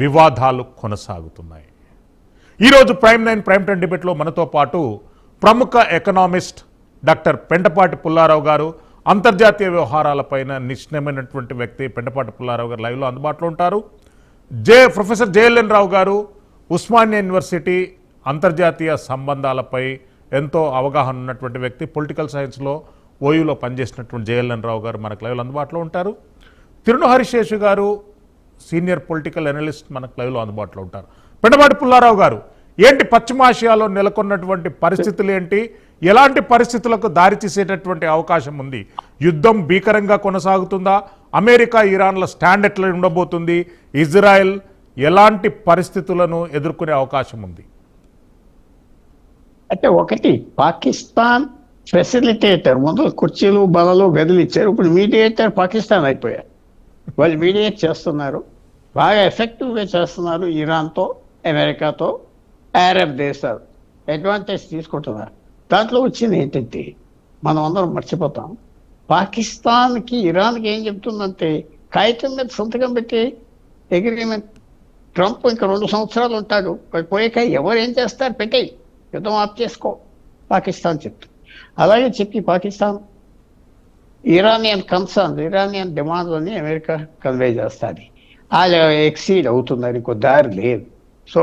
వివాదాలు కొనసాగుతున్నాయి. ఈరోజు ప్రైమ్ 9 ప్రైమ్ 10 డిబేట్లో మనతో పాటు ప్రముఖ ఎకనామిస్ట్ డాక్టర్ పెంటపాటి పుల్లారావు గారు, అంతర్జాతీయ వ్యవహారాలపైన నిష్ణమైనటువంటి వ్యక్తి పెంటపాటి పుల్లారావు గారు లైవ్లో అందుబాటులో ఉంటారు. ప్రొఫెసర్ జేఎల్ఎన్ రావు గారు ఉస్మానియా యూనివర్సిటీ అంతర్జాతీయ సంబంధాలపై ఎంతో అవగాహన ఉన్నటువంటి వ్యక్తి, పొలిటికల్ సైన్స్లో ఓయూలో పనిచేసినటువంటి జేఎల్ఎన్ రావు గారు మనకు లైవ్లో అందుబాటులో ఉంటారు. తిరును హరిశేషు గారు సీనియర్ పొలిటికల్ అనలిస్ట్ మనకు లైవ్లో అందుబాటులో ఉంటారు. పెంటపాటి పుల్లారావు గారు, ఏంటి పశ్చిమాసియాలో నెలకొన్నటువంటి పరిస్థితులు ఏంటి, ఎలాంటి పరిస్థితులకు దారి తీసేటటువంటి అవకాశం ఉంది? యుద్ధం భీకరంగా కొనసాగుతుందా? అమెరికా ఇరాన్ల స్టాండ్ ఎట్లా ఉండబోతుంది? ఇజ్రాయెల్ ఎలాంటి పరిస్థితులను ఎదుర్కొనే అవకాశం ఉంది? అంటే ఒకటి, పాకిస్తాన్ ఫెసిలిటేటర్, ముందు కుర్చీలు బలలు గదులు ఇచ్చారు, ఇప్పుడు మీడియేటర్ పాకిస్తాన్ అయిపోయారు. వాళ్ళు మీడియేట్ చేస్తున్నారు, బాగా ఎఫెక్టివ్గా చేస్తున్నారు. ఇరాన్తో, అమెరికాతో, అరబ్ దేశాలు అడ్వాంటేజ్ తీసుకుంటున్నారు. దాంట్లో వచ్చింది ఏంటంటే, మనం అందరం మర్చిపోతాం, పాకిస్తాన్కి ఇరాన్కి ఏం చెప్తుందంటే, కాగితం మీద సంతకం పెట్టి అగ్రిమెంట్, ట్రంప్ ఇంకా 2 సంవత్సరాలు ఉంటాడు, పోయాక ఎవరు ఏం చేస్తారు, పెట్టేయి, యుద్ధం ఆఫ్ చేసుకో, పాకిస్తాన్ చెప్తుంది. అలాగే చెప్పి పాకిస్తాన్ ఇరానియన్ కన్సర్న్స్, ఇరానియన్ డిమాండ్లని అమెరికా కన్వే చేస్తుంది. అది ఎక్సీడ్ అవుతుందని ఇంకో దారి లేదు. సో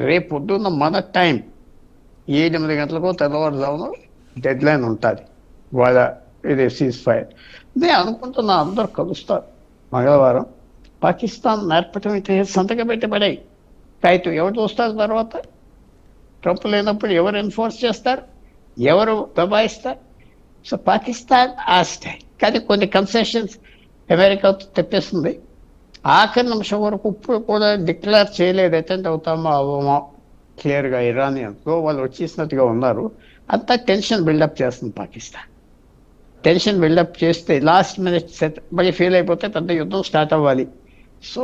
రేపు పొద్దున్న మన టైం 8 గంటలకో తెల్లవారుజామున డెడ్ లైన్ ఉంటుంది వాళ్ళ ఇది సీజ్ ఫైర్. నేను అనుకుంటున్నా అందరూ కలుస్తారు మంగళవారం. పాకిస్తాన్ నేర్పటం అయితే సంతకం పెట్టి పడాయి, కాగితం ఎవరు చూస్తారు, తర్వాత ట్రంప్ లేనప్పుడు ఎవరు ఎన్ఫోర్స్ చేస్తారు, ఎవరు దబాయిస్తారు. సో పాకిస్తాన్ ఆస్టాయి, కానీ కొన్ని కన్సెషన్స్ అమెరికాతో తెప్పిస్తుంది. ఆఖరి నిమిషం వరకు ఇప్పుడు కూడా డిక్లేర్ చేయలేదు, అటెండ్ అవుతామో అవ్వమో క్లియర్గా. ఇరానియన్స్లో వాళ్ళు వచ్చేసినట్టుగా ఉన్నారు. అంతా టెన్షన్ బిల్డప్ చేస్తుంది పాకిస్తాన్. టెన్షన్ బిల్డప్ చేస్తే లాస్ట్ మినిట్ సెట్ మళ్ళీ ఫెయిల్ అయిపోతే పెద్ద యుద్ధం స్టార్ట్ అవ్వాలి. సో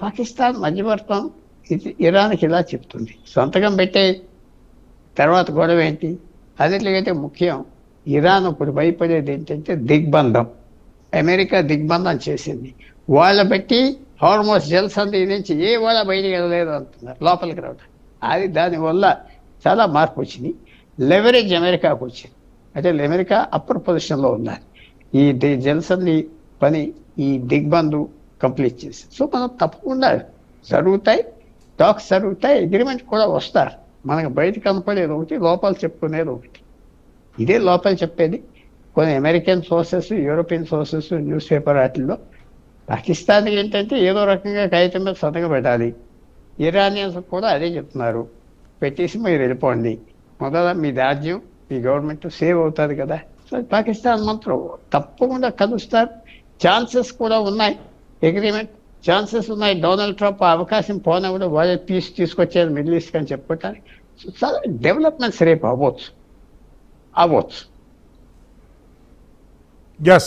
పాకిస్తాన్ మధ్యవర్తం ఇది ఇరాన్కి ఇలా చెప్తుంది, సంతకం పెట్టే తర్వాత గొడవ ఏంటి. అన్నిటికంటే ముఖ్యం, ఇరాన్ ఇప్పుడు భయపడేది ఏంటంటే దిగ్బంధం. అమెరికా దిగ్బంధం చేసింది, వాళ్ళ బట్టి హార్మోస్ జల్సంది నుంచి ఏ వాళ్ళ బయటికి వెళ్ళలేదు అంటున్నారు, లోపలికి రావడం. అది దానివల్ల చాలా మార్పు వచ్చింది. లెవరేజ్ అమెరికాకు వచ్చింది, అంటే అమెరికా అప్పర్ పొజిషన్లో ఉన్నారు. ఈ జల్సంది పని ఈ దిగ్బంధు కంప్లీట్ చేసి. సో మనం తప్పకుండా జరుగుతాయి, టాక్స్ జరుగుతాయి, అగ్రిమెంట్ కూడా వస్తారు. మనకు బయట కనపడేది ఒకటి, లోపల చెప్పుకునేది ఒకటి. ఇదే లోపల చెప్పేది. కొన్ని American sources, European sources, news paper వాటిల్లో పాకిస్తాన్ ఏంటంటే ఏదో రకంగా కాగితం మీద సంతకం పెట్టాలి. ఇరానియన్స్ కూడా అదే చెప్తున్నారు, పెట్టేసి మీరు వెళ్ళిపోండి, మొదల మీ రాజ్యం, మీ గవర్నమెంట్ సేవ్ అవుతుంది కదా. సో పాకిస్తాన్ మాత్రం తప్పకుండా కలుస్తారు, ఛాన్సెస్ కూడా ఉన్నాయి, అగ్రిమెంట్ ఛాన్సెస్ ఉన్నాయి. డొనాల్డ్ ట్రంప్ అవకాశం పోనప్పుడు వాళ్ళ పీస్ తీసుకొచ్చేది మిడిల్ ఈస్ట్ అని చెప్పుకోవటానికి. సో చాలా డెవలప్మెంట్స్ రేపు అవ్వచ్చు. Yes.